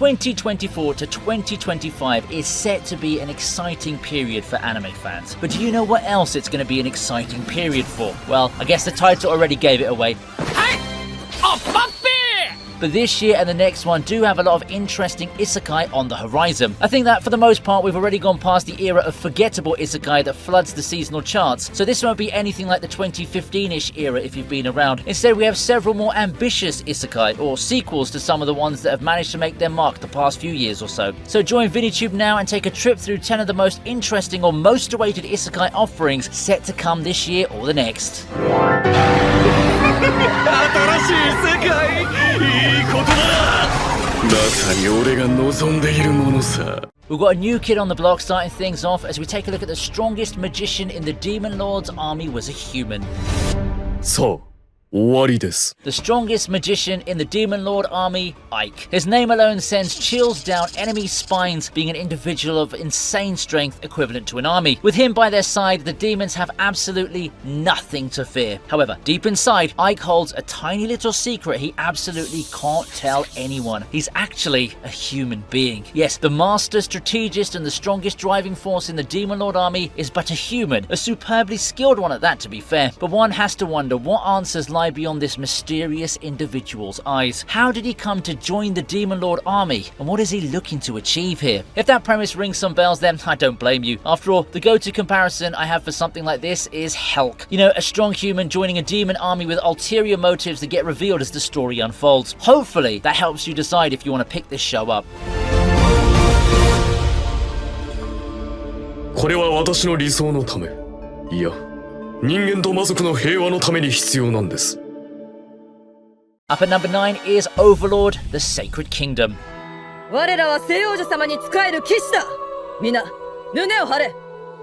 2024 to 2025 is set to be an exciting period for anime fans. But do you know what else it's going to be an exciting period for? Well, I guess the title already gave it away. But this year and the next one do have a lot of interesting isekai on the horizon. I think that for the most part we've already gone past the era of forgettable isekai that floods the seasonal charts, so this won't be anything like the 2015-ish era if you've been around. Instead, we have several more ambitious isekai, or sequels to some of the ones that have managed to make their mark the past few years or so. So join ViniiTube now and take a trip through 10 of the most interesting or most awaited isekai offerings set to come this year or the next. We've got a new kid on the block starting things off as we take a look at the strongest magician in the Demon Lord's army was a human. The strongest magician in the Demon Lord army, Ike. His name alone sends chills down enemy spines, being an individual of insane strength equivalent to an army. With him by their side, the demons have absolutely nothing to fear. However, deep inside, Ike holds a tiny little secret he absolutely can't tell anyone. He's actually a human being. Yes, the master strategist and the strongest driving force in the Demon Lord army is but a human, a superbly skilled one at that, to be fair. But one has to wonder what answers lie beyond this mysterious individual's eyes. How did he come to join the Demon Lord army, and what is he looking to achieve here? If that premise rings some bells, then I don't blame you. After all, the go-to comparison I have for something like this is Hulk. You know, a strong human joining a demon army with ulterior motives that get revealed as the story unfolds. Hopefully, that helps you decide if you want to pick this show up. これは私の理想のため、いや、人間と魔族の平和のために必要なんです。 Up at number 9 is Overlord, the Sacred Kingdom. 我らは聖王女様に仕える騎士だ。皆、胸を張れ。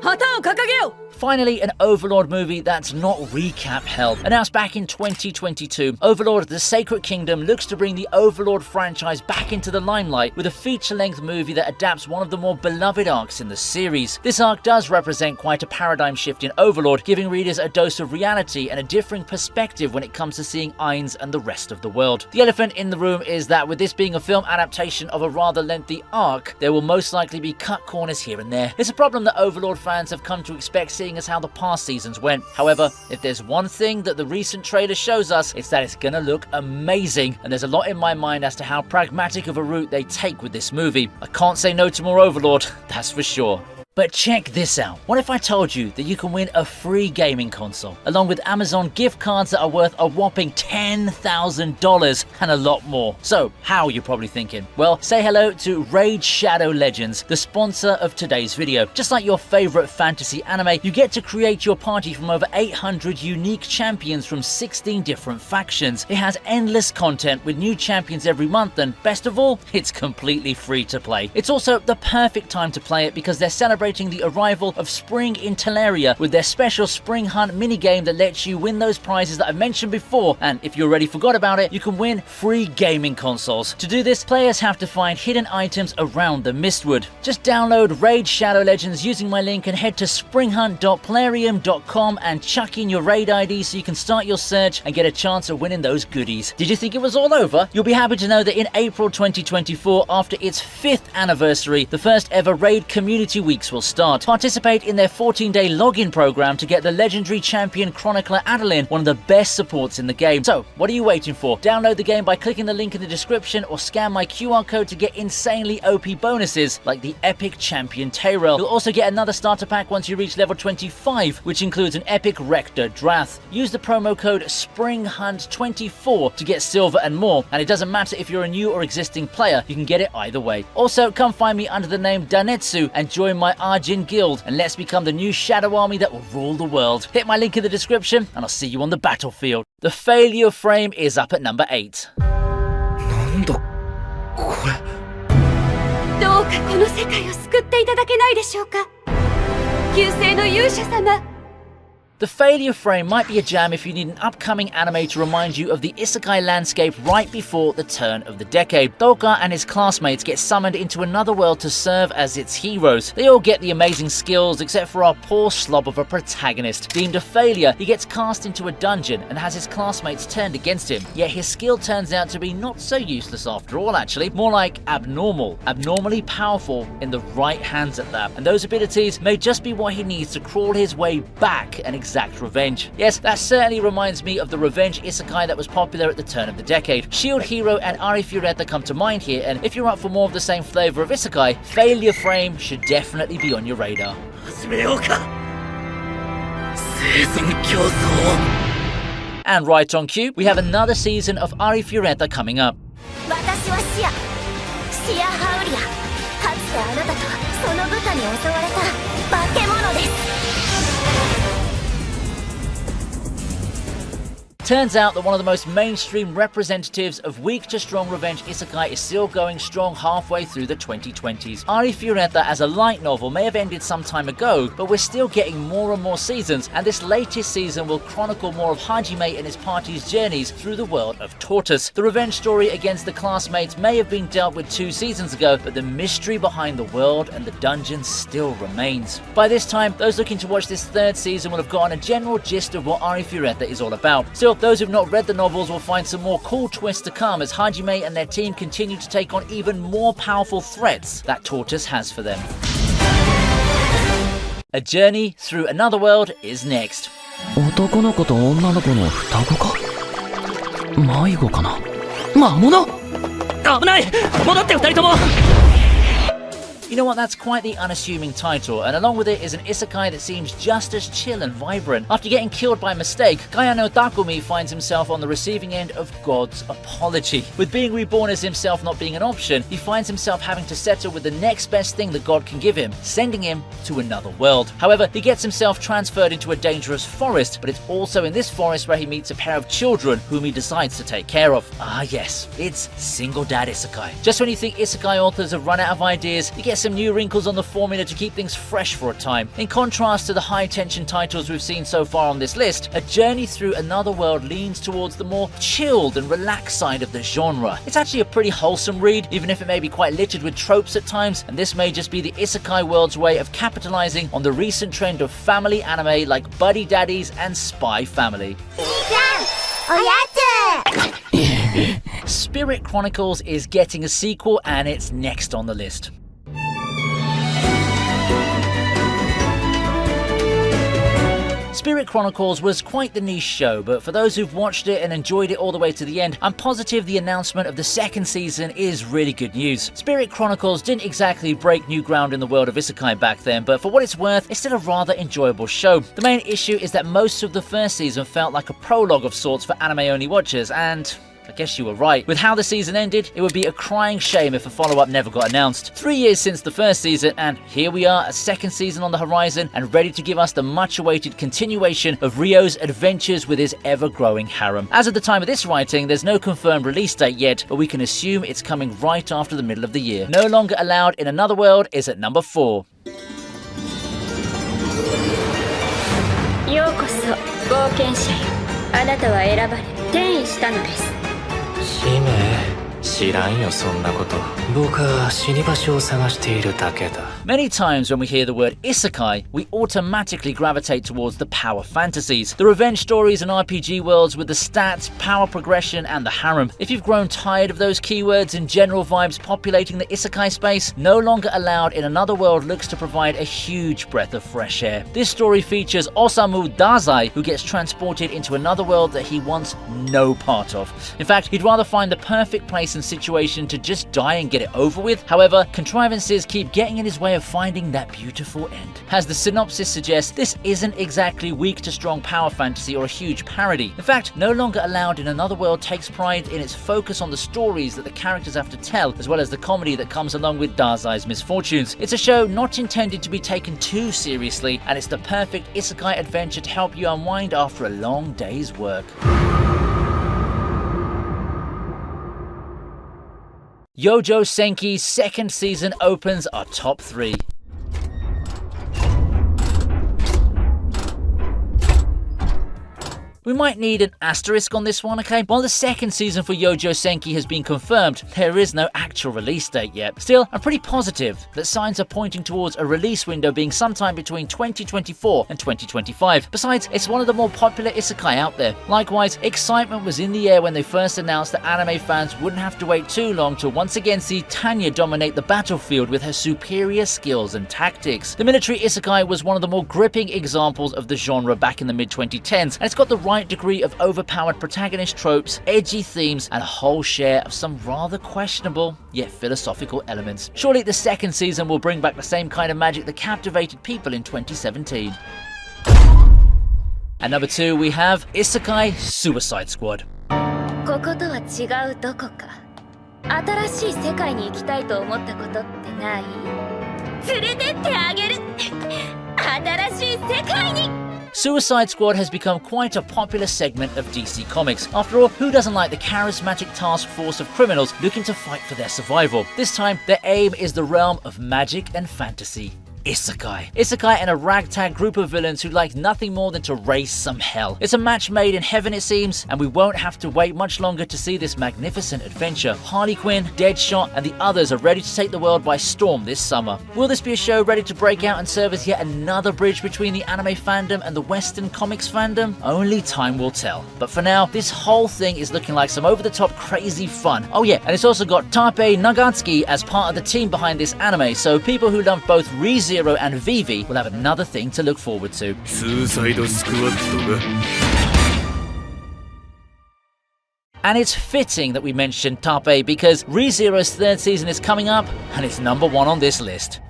旗を掲げよ。 Finally, an Overlord movie that's not recap hell. Announced back in 2022, Overlord The Sacred Kingdom looks to bring the Overlord franchise back into the limelight with a feature-length movie that adapts one of the more beloved arcs in the series. This arc does represent quite a paradigm shift in Overlord, giving readers a dose of reality and a differing perspective when it comes to seeing Ainz and the rest of the world. The elephant in the room is that with this being a film adaptation of a rather lengthy arc, there will most likely be cut corners here and there. It's a problem that Overlord fans have come to expect seeing as how the past seasons went. However, if there's one thing that the recent trailer shows us, it's that it's gonna look amazing, and there's a lot in my mind as to how pragmatic of a route they take with this movie. I can't say no to more Overlord, that's for sure. But check this out. What if I told you that you can win a free gaming console, along with Amazon gift cards that are worth a whopping $10,000 and a lot more? So, how, you're probably thinking? Well, say hello to Raid Shadow Legends, the sponsor of today's video. Just like your favorite fantasy anime, you get to create your party from over 800 unique champions from 16 different factions. It has endless content with new champions every month, and best of all, it's completely free to play. It's also the perfect time to play it because they're celebrating the arrival of spring in Teleria with their special Spring Hunt minigame that lets you win those prizes that I've mentioned before, and if you already forgot about it, you can win free gaming consoles. To do this, players have to find hidden items around the Mistwood. Just download Raid Shadow Legends using my link and head to springhunt.plarium.com and chuck in your raid ID so you can start your search and get a chance of winning those goodies. Did you think it was all over? You'll be happy to know that in April 2024, after its 5th anniversary, the first ever Raid Community Weeks will start. Participate in their 14-day login program to get the legendary champion Chronicler Adeline, one of the best supports in the game. So, what are you waiting for? Download the game by clicking the link in the description or scan my QR code to get insanely OP bonuses like the epic champion Tyrell. You'll also get another starter pack once you reach level 25, which includes an epic Rector Drath. Use the promo code SPRINGHUNT24 to get silver and more, and it doesn't matter if you're a new or existing player, you can get it either way. Also, come find me under the name Danetsu and join my Arjin Guild, and let's become the new shadow army that will rule the world. Hit my link in the description, and I'll see you on the battlefield. The Failure Frame is up at number 8. なんだこれ。どうかこの世界を救っていただけないでしょうか。旧世の勇者様、The failure frame might be a jam if you need an upcoming anime to remind you of the isekai landscape right before the turn of the decade. Doka and his classmates get summoned into another world to serve as its heroes. They all get the amazing skills except for our poor slob of a protagonist. Deemed a failure, he gets cast into a dungeon and has his classmates turned against him. Yet his skill turns out to be not so useless after all actually, more like abnormal. Abnormally powerful in the right hands at that. And those abilities may just be what he needs to crawl his way back and exact revenge. Yes, that certainly reminds me of the revenge isekai that was popular at the turn of the decade. Shield Hero and Ari Fureta come to mind here, and if you're up for more of the same flavor of isekai, Failure Frame should definitely be on your radar. And right on cue, we have another season of Ari Fureta coming up. 私はシアハウリア。かつてあなたとその部下に襲われた化け物です。Turns out that one of the most mainstream representatives of weak to strong revenge isekai is still going strong halfway through the 2020s. Ari Fureta as a light novel may have ended some time ago, but we're still getting more and more seasons, and this latest season will chronicle more of Hajime and his party's journeys through the world of Tortoise. The revenge story against the classmates may have been dealt with 2 seasons ago, but the mystery behind the world and the dungeon still remains. By this time, those looking to watch this 3rd season will have gotten a general gist of what Ari Fureta is all about. Still, those who've not read the novels will find some more cool twists to come as Hajime and their team continue to take on even more powerful threats that Tortoise has for them. A Journey Through Another World is next. 男の子と女の子の双子か迷子かな魔物危ない戻って二人とも You know what, that's quite the unassuming title, and along with it is an isekai that seems just as chill and vibrant. After getting killed by mistake, Kayano Takumi finds himself on the receiving end of God's apology. With being reborn as himself not being an option, he finds himself having to settle with the next best thing that God can give him, sending him to another world. However, he gets himself transferred into a dangerous forest, but it's also in this forest where he meets a pair of children whom he decides to take care of. Ah yes, it's single dad isekai. Just when you think isekai authors have run out of ideas, you get some new wrinkles on the formula to keep things fresh for a time. In contrast to the high-tension titles we've seen so far on this list, A Journey Through Another World leans towards the more chilled and relaxed side of the genre. It's actually a pretty wholesome read, even if it may be quite littered with tropes at times, and this may just be the isekai world's way of capitalizing on the recent trend of family anime like Buddy Daddies and Spy Family. Spirit Chronicles is getting a sequel, and it's next on the list. Spirit Chronicles was quite the niche show, but for those who've watched it and enjoyed it all the way to the end, I'm positive the announcement of the 2nd season is really good news. Spirit Chronicles didn't exactly break new ground in the world of isekai back then, but for what it's worth, it's still a rather enjoyable show. The main issue is that most of the 1st season felt like a prologue of sorts for anime-only watchers, and I guess you were right. With how the season ended, it would be a crying shame if a follow-up never got announced. 3 years since the 1st season, and here we are, a 2nd season on the horizon, and ready to give us the much-awaited continuation of Ryo's adventures with his ever-growing harem. As of the time of this writing, there's no confirmed release date yet, but we can assume it's coming right after the middle of the year. No Longer Allowed in Another World is at number 4. ようこそ冒険者よ。あなたは選ばれ転移したのです。使命知らんよそんなこと僕は死に場所を探しているだけだ Many times when we hear the word isekai, we automatically gravitate towards the power fantasies, the revenge stories and RPG worlds with the stats, power progression and the harem. If you've grown tired of those keywords and general vibes populating the isekai space, No Longer Allowed in Another World looks to provide a huge breath of fresh air. This story features Osamu Dazai, who gets transported into another world that he wants no part of. In fact, he'd rather find the perfect place and situation to just die and get it over with. However, contrivances keep getting in his way of finding that beautiful end. As the synopsis suggests, this isn't exactly weak to strong power fantasy or a huge parody. In fact, No Longer Allowed in Another World takes pride in its focus on the stories that the characters have to tell, as well as the comedy that comes along with Dazai's misfortunes. It's a show not intended to be taken too seriously, and it's the perfect isekai adventure to help you unwind after a long day's work. Yojo Senki's 2nd season opens our top 3. We might need an asterisk on this one, okay? While the second season for Yojo Senki has been confirmed, there is no actual release date yet. Still, I'm pretty positive that signs are pointing towards a release window being sometime between 2024 and 2025. Besides, it's one of the more popular isekai out there. Likewise, excitement was in the air when they first announced that anime fans wouldn't have to wait too long to once again see Tanya dominate the battlefield with her superior skills and tactics. The military isekai was one of the more gripping examples of the genre back in the mid-2010s, and it's got the right degree of overpowered protagonist tropes, edgy themes, and a whole share of some rather questionable yet philosophical elements. Surely the second season will bring back the same kind of magic that captivated people in 2017. At number 2 we have Isekai Suicide Squad. こことは違うどこか新しい世界に行きたいと思ったことってない？連れてってあげる新しい世界に。 Suicide Squad has become quite a popular segment of DC Comics. After all, who doesn't like the charismatic task force of criminals looking to fight for their survival? This time, their aim is the realm of magic and fantasy. Isekai. Isekai and a ragtag group of villains who like nothing more than to raise some hell. It's a match made in heaven, it seems, and we won't have to wait much longer to see this magnificent adventure. Harley Quinn, Deadshot, and the others are ready to take the world by storm this summer. Will this be a show ready to break out and serve as yet another bridge between the anime fandom and the Western comics fandom? Only time will tell. But for now, this whole thing is looking like some over-the-top crazy fun. Oh yeah, and it's also got Tape Nagatsuki as part of the team behind this anime, so people who love both ReZero and Vivi will have another thing to look forward to. スーサイドスクワットが And it's fitting that we mentioned Tape because ReZero's third season is coming up and it's number 1 on this list.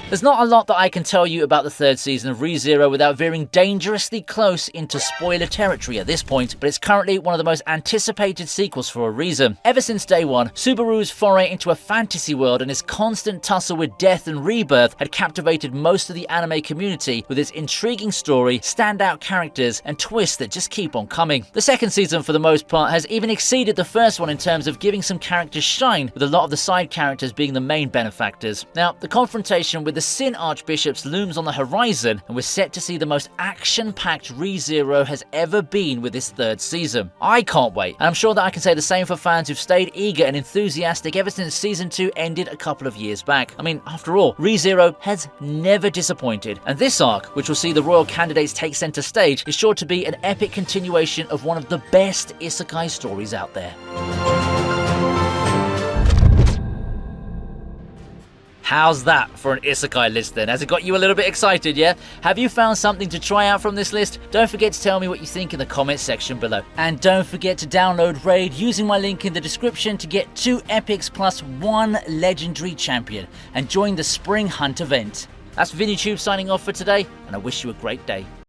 There's not a lot that I can tell you about the third season of ReZero without veering dangerously close into spoiler territory at this point, but it's currently one of the most anticipated sequels for a reason. Ever since day one, Subaru's foray into a fantasy world and his constant tussle with death and rebirth had captivated most of the anime community with its intriguing story, standout characters, and twists that just keep on coming. The second season, for the most part, has even exceeded the first one in terms of giving some characters shine, with a lot of the side characters being the main benefactors. Now, the confrontation with the Sin Archbishops looms on the horizon, and we're set to see the most action-packed ReZero has ever been with this third season. I can't wait, and I'm sure that I can say the same for fans who've stayed eager and enthusiastic ever since Season 2 ended a couple of years back. I mean, after all, ReZero has never disappointed, and this arc, which will see the royal candidates take center stage, is sure to be an epic continuation of one of the best isekai stories out there. How's that for an isekai list then? Has it got you a little bit excited, yeah? Have you found something to try out from this list? Don't forget to tell me what you think in the comments section below. And don't forget to download Raid using my link in the description to get 2 epics plus 1 legendary champion and join the Spring Hunt event. That's ViniiTube signing off for today, and I wish you a great day.